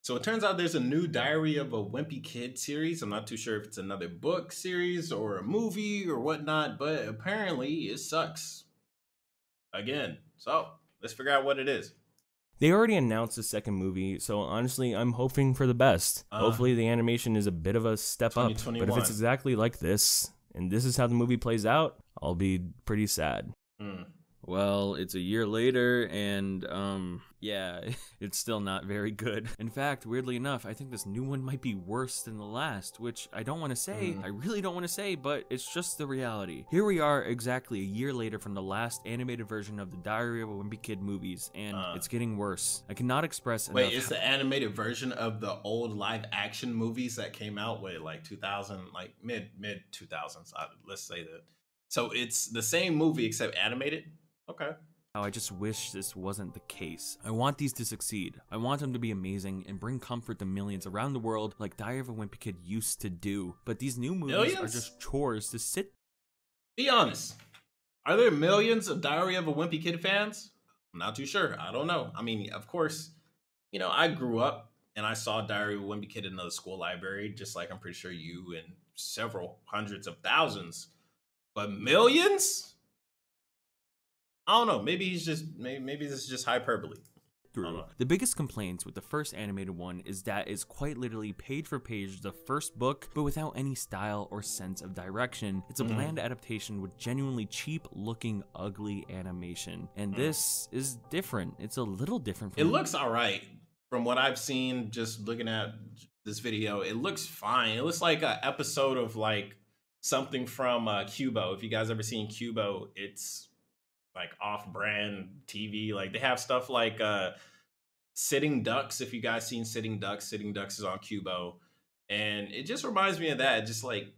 So it turns out there's a new Diary of a Wimpy Kid series. I'm not too sure if it's another book series or a movie or whatnot, but apparently it sucks again. So let's figure out what it is. They already announced the second movie, so honestly, I'm hoping for the best. Hopefully, the animation is a bit of a step up. But if it's exactly like this, and this is how the movie plays out, I'll be pretty sad. Well, it's a year later, and, yeah, it's still not very good. In fact, weirdly enough, I think this new one might be worse than the last, which I don't want to say, I really don't want to say, but it's just the reality. Here we are exactly a year later from the last animated version of the Diary of a Wimpy Kid movies, and it's getting worse. I cannot express enough. Wait, it's the animated version of the old live action movies that came out with like 2000, like mid 2000s, let's say that. So it's the same movie except animated? Okay. I just wish this wasn't the case. I want these to succeed. I want them to be amazing and bring comfort to millions around the world like Diary of a Wimpy Kid used to do. But these new movies are just chores to sit. Be honest. Are there millions of Diary of a Wimpy Kid fans? I'm not too sure. I don't know. I mean, of course, you know, I grew up and I saw Diary of a Wimpy Kid in the school library, just like I'm pretty sure you and several hundreds of thousands. But millions? I don't know. Maybe he's just maybe this is just hyperbole. The biggest complaints with the first animated one is that it's quite literally page for page the first book, but without any style or sense of direction. It's a bland adaptation with genuinely cheap looking ugly animation. And this is different. It's a little different from it looks all right from what I've seen just looking at this video. It looks fine. It looks like an episode of like something from Cubo. If you guys ever seen Cubo, it's like off-brand TV. Like they have stuff like Sitting Ducks. If you guys seen Sitting Ducks is on Cubo, and it just reminds me of that. Just like,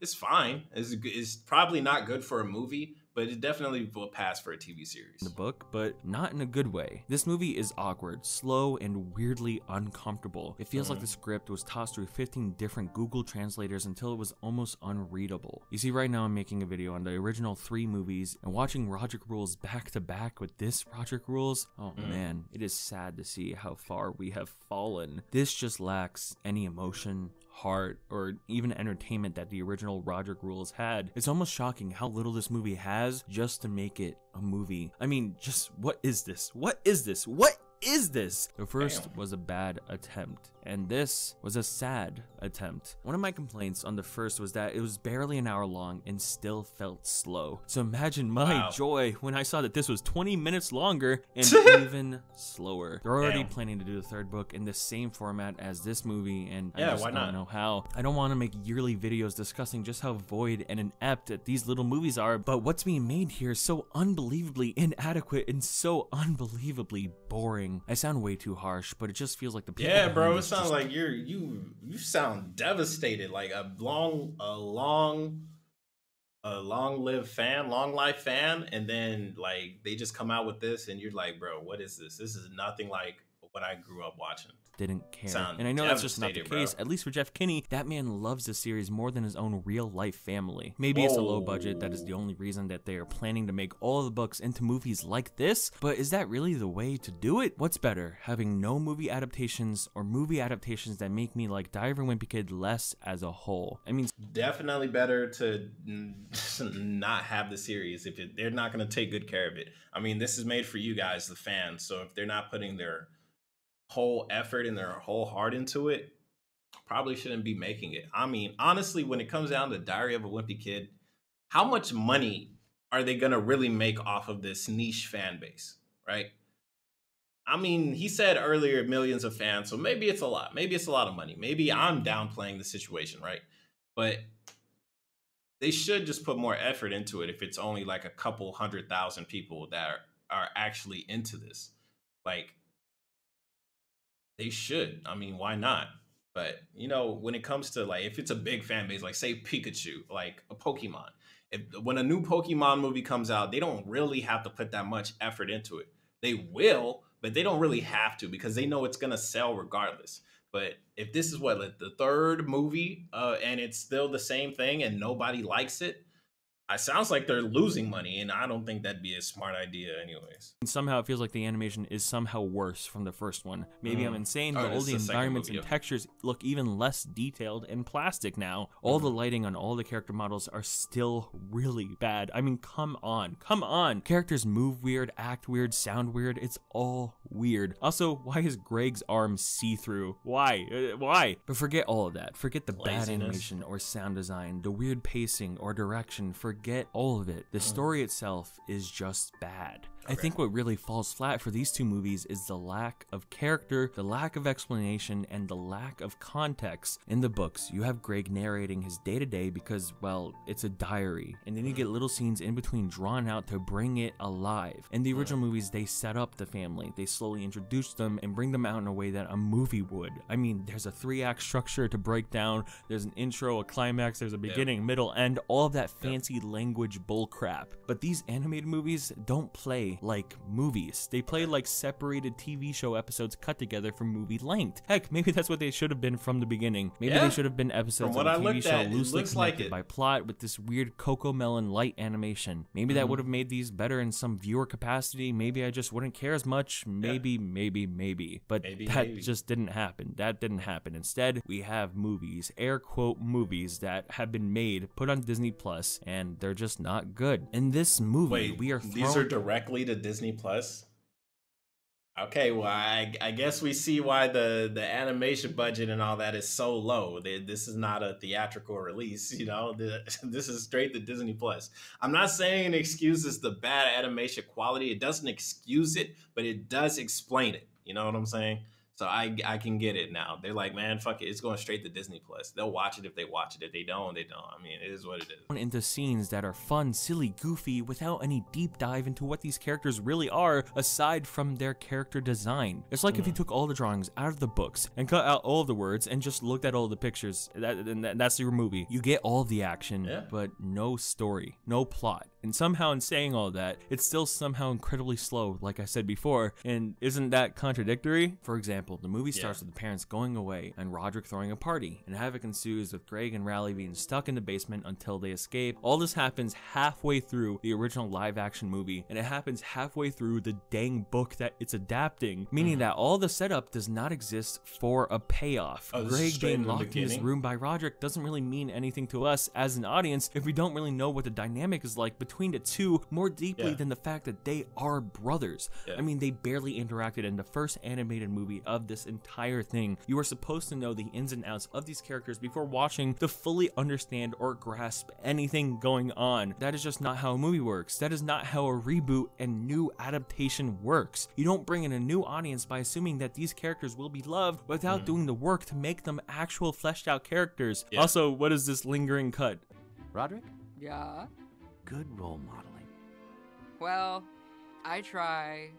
it's fine. It's probably not good for a movie, but it definitely will pass for a TV series. The book, but not in a good way. This movie is awkward, slow, and weirdly uncomfortable. It feels like the script was tossed through 15 different Google translators until it was almost unreadable. You see, right now I'm making a video on the original 3 movies, and watching Roderick Rules back to back with this Roderick Rules, oh man, it is sad to see how far we have fallen. This just lacks any emotion, heart, or even entertainment that the original Roderick Rules had. It's almost shocking how little this movie has just to make it a movie. I mean, just what is this? What is this? What is this? The first was a bad attempt, and this was a sad attempt. One of my complaints on the first was that it was barely an hour long and still felt slow. So imagine my joy when I saw that this was 20 minutes longer and even slower. They're already planning to do the third book in the same format as this movie, and I just don't know how. I don't want to make yearly videos discussing just how void and inept these little movies are, but what's being made here is so unbelievably inadequate and so unbelievably boring. I sound way too harsh, but it just feels like the people. Yeah, bro, it sounds like you sound devastated, like a long life fan, and then like they just come out with this, and you're like, bro, what is this? This is nothing like what I grew up watching. Didn't care. And I know that's just not the case. At least for Jeff Kinney, that man loves the series more than his own real life family. Maybe it's a low budget, that is the only reason that they are planning to make all the books into movies like this, but is that really the way to do it? What's better, having no movie adaptations or movie adaptations that make me like Diary of a Wimpy Kid less as a whole? I mean, definitely better to not have the series if they're not going to take good care of it. I mean, this is made for you guys, the fans, so if they're not putting their whole effort and their whole heart into it, probably shouldn't be making it. I mean, honestly, when it comes down to Diary of a Wimpy Kid, how much money are they gonna really make off of this niche fan base, right? I mean, he said earlier millions of fans, so maybe it's a lot. Maybe it's a lot of money. Maybe I'm downplaying the situation, right? But they should just put more effort into it if it's only like a couple 100,000 people that are actually into this. Like, they should. I mean, why not? But, you know, when it comes to, like, if it's a big fan base, like, say, Pikachu, like a Pokemon. When a new Pokemon movie comes out, they don't really have to put that much effort into it. They will, but they don't really have to because they know it's going to sell regardless. But if this is what, like, the third movie and it's still the same thing and nobody likes it, It sounds like they're losing money, and I don't think that'd be a smart idea anyways. And somehow it feels like the animation is somehow worse from the first one. Maybe I'm insane, but all the environments and textures look even less detailed and plastic now. All the lighting on all the character models are still really bad. I mean, come on. Characters move weird, act weird, sound weird. It's all weird. Also, why is Greg's arm see-through? Why? But forget all of that. Forget the bad animation or sound design, the weird pacing or direction. Forget all of it. The story itself is just bad. I think what really falls flat for these two movies is the lack of character, the lack of explanation, and the lack of context. In the books, you have Greg narrating his day-to-day because, well, it's a diary, and then you get little scenes in between drawn out to bring it alive. In the original movies, they set up the family, they slowly introduce them and bring them out in a way that a movie would. I mean, there's a 3-act structure to break down, there's an intro, a climax, there's a beginning, middle, end, all of that fancy language bullcrap. But these animated movies don't play like movies. They play like separated TV show episodes cut together for movie length. Heck, maybe that's what they should have been from the beginning. Maybe they should have been episodes of a TV show loosely connected by plot with this weird Cocomelon light animation. Maybe that would have made these better in some viewer capacity. Maybe I just wouldn't care as much. Maybe. But that just didn't happen. That didn't happen. Instead, we have movies, air quote movies, that have been made, put on Disney Plus, and they're just not good. In this movie, these are directly to Disney Plus? Okay, well, I guess we see why the animation budget and all that is so low. This is not a theatrical release, you know. This is straight to Disney Plus. I'm not saying it excuses the bad animation quality. It doesn't excuse it, but it does explain it. You know what I'm saying? So I can get it now. They're like, man, fuck it. It's going straight to Disney Plus. They'll watch it if they watch it. If they don't, they don't. I mean, it is what it is. Into scenes that are fun, silly, goofy, without any deep dive into what these characters really are, aside from their character design. It's like if you took all the drawings out of the books and cut out all of the words and just looked at all the pictures. That's your movie. You get all the action, but no story, no plot. And somehow in saying all that, it's still somehow incredibly slow, like I said before. And isn't that contradictory? For example, the movie starts with the parents going away and Roderick throwing a party, and havoc ensues with Greg and Raleigh being stuck in the basement until they escape. All this happens halfway through the original live-action movie, and it happens halfway through the dang book that it's adapting, meaning that all the setup does not exist for a payoff. Greg being locked in his room by Roderick doesn't really mean anything to us as an audience if we don't really know what the dynamic is like between the two more deeply than the fact that they are brothers. I mean, they barely interacted in the first animated movie of this entire thing. You are supposed to know the ins and outs of these characters before watching to fully understand or grasp anything going on. That is just not how a movie works. That is not how a reboot and new adaptation works. You don't bring in a new audience by assuming that these characters will be loved without doing the work to make them actual fleshed out characters. Also, what is this lingering cut? Roderick? Yeah? Good role modeling. Well, I try.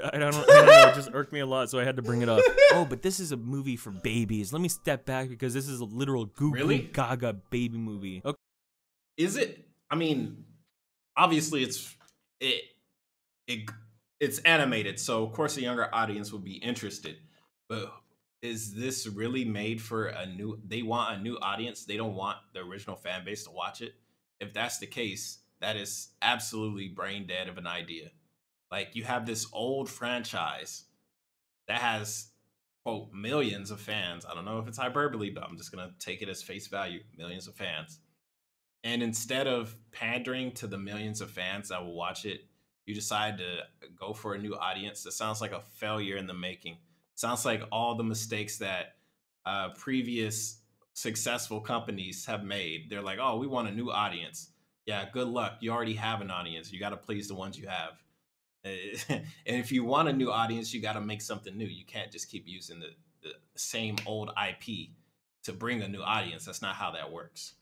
I don't know, it just irked me a lot, so I had to bring it up. Oh, but this is a movie for babies. Let me step back because this is a literal goo goo gaga baby movie. Okay. Is it? I mean, obviously it's animated, so of course a younger audience would be interested. But is this really made for they want a new audience? They don't want the original fan base to watch it? If that's the case, that is absolutely brain dead of an idea. Like, you have this old franchise that has, quote, millions of fans. I don't know if it's hyperbole, but I'm just going to take it as face value. Millions of fans. And instead of pandering to the millions of fans that will watch it, you decide to go for a new audience. That sounds like a failure in the making. Sounds like all the mistakes that previous successful companies have made. They're like, oh, we want a new audience. Yeah, good luck. You already have an audience. You got to please the ones you have. And if you want a new audience, you got to make something new. You can't just keep using the same old IP to bring a new audience. That's not how that works.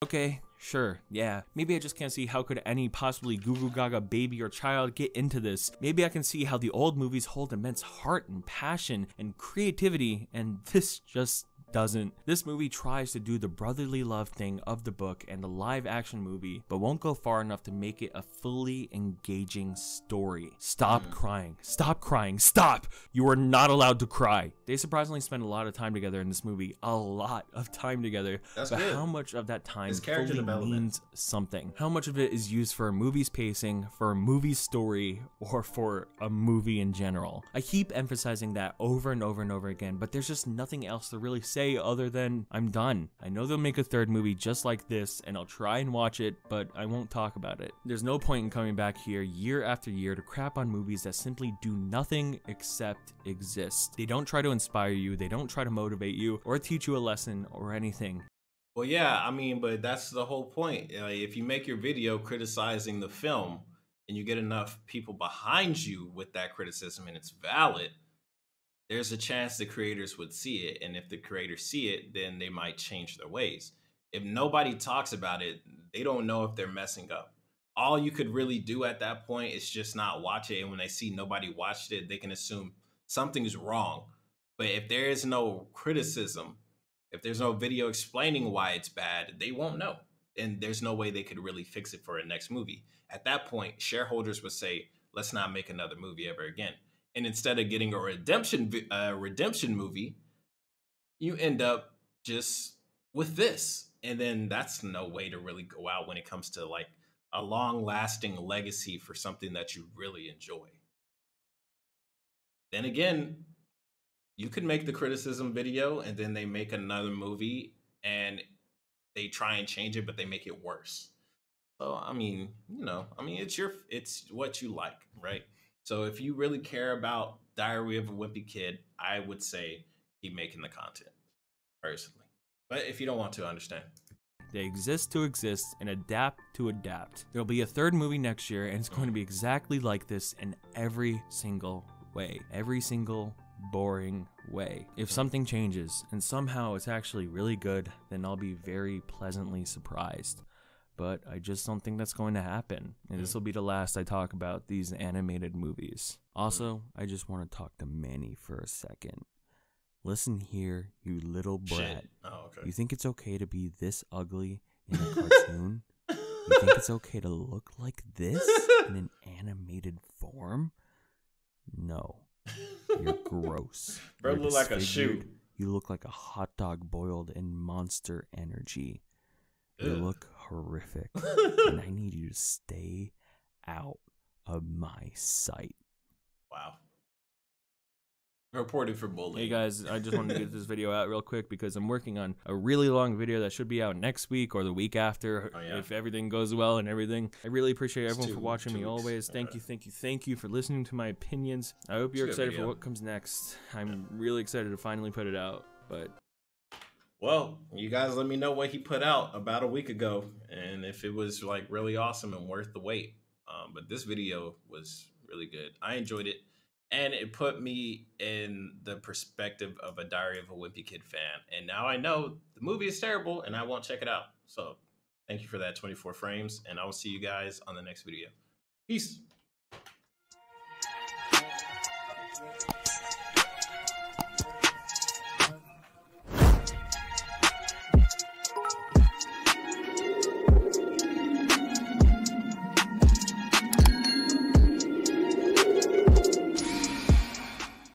Okay, sure, yeah. Maybe I just can't see how could any possibly goo goo gaga baby or child get into this. Maybe I can see how the old movies hold immense heart and passion and creativity, and this just doesn't. This movie tries to do the brotherly love thing of the book and the live action movie, but won't go far enough to make it a fully engaging story. Stop crying. Stop crying. Stop! You are not allowed to cry. They surprisingly spend a lot of time together in this movie. A lot of time together. That's but good. How much of that time character fully development means something? How much of it is used for a movie's pacing, for a movie's story, or for a movie in general? I keep emphasizing that over and over and over again, but there's just nothing else to really say other than I'm done. I know they'll make a third movie just like this, and I'll try and watch it, but I won't talk about it. There's no point in coming back here year after year to crap on movies that simply do nothing except exist. They don't try to inspire you, they don't try to motivate you, or teach you a lesson or anything. Well, yeah, I mean, but that's the whole point. If you make your video criticizing the film and you get enough people behind you with that criticism and it's valid, there's a chance the creators would see it. And if the creators see it, then they might change their ways. If nobody talks about it, they don't know if they're messing up. All you could really do at that point is just not watch it. And when they see nobody watched it, they can assume something's wrong. But if there is no criticism, if there's no video explaining why it's bad, they won't know. And there's no way they could really fix it for a next movie. At that point, shareholders would say, let's not make another movie ever again. And instead of getting a redemption movie, you end up just with this. And then that's no way to really go out when it comes to like a long-lasting legacy for something that you really enjoy. Then again, you could make the criticism video and then they make another movie and they try and change it, but they make it worse. So, I mean, it's what you like, right? So if you really care about Diary of a Wimpy Kid, I would say keep making the content, personally. But if you don't want to, understand. They exist to exist and adapt to adapt. There'll be a third movie next year, and it's going to be exactly like this in every single way. Every single boring way. If something changes, and somehow it's actually really good, then I'll be very pleasantly surprised. But I just don't think that's going to happen. And this will be the last I talk about these animated movies. Also, I just want to talk to Manny for a second. Listen here, you little brat. Oh, okay. You think it's okay to be this ugly in a cartoon? You think it's okay to look like this in an animated form? No. You're gross. Bro, You're look like a shoe. You look like a hot dog boiled in Monster Energy. You look horrific. And I need you to stay out of my sight. Wow. Reported for bullying. Hey guys, I just wanted to get this video out real quick because I'm working on a really long video that should be out next week or the week after if everything goes well and everything. I really appreciate everyone for watching me always. Thank you for listening to my opinions. I hope you're excited for what comes next. I'm really excited to finally put it out, but... Well, you guys let me know what he put out about a week ago and if it was like really awesome and worth the wait. But this video was really good. I enjoyed it. And it put me in the perspective of a Diary of a Wimpy Kid fan. And now I know the movie is terrible and I won't check it out. So thank you for that 24 frames. And I will see you guys on the next video. Peace.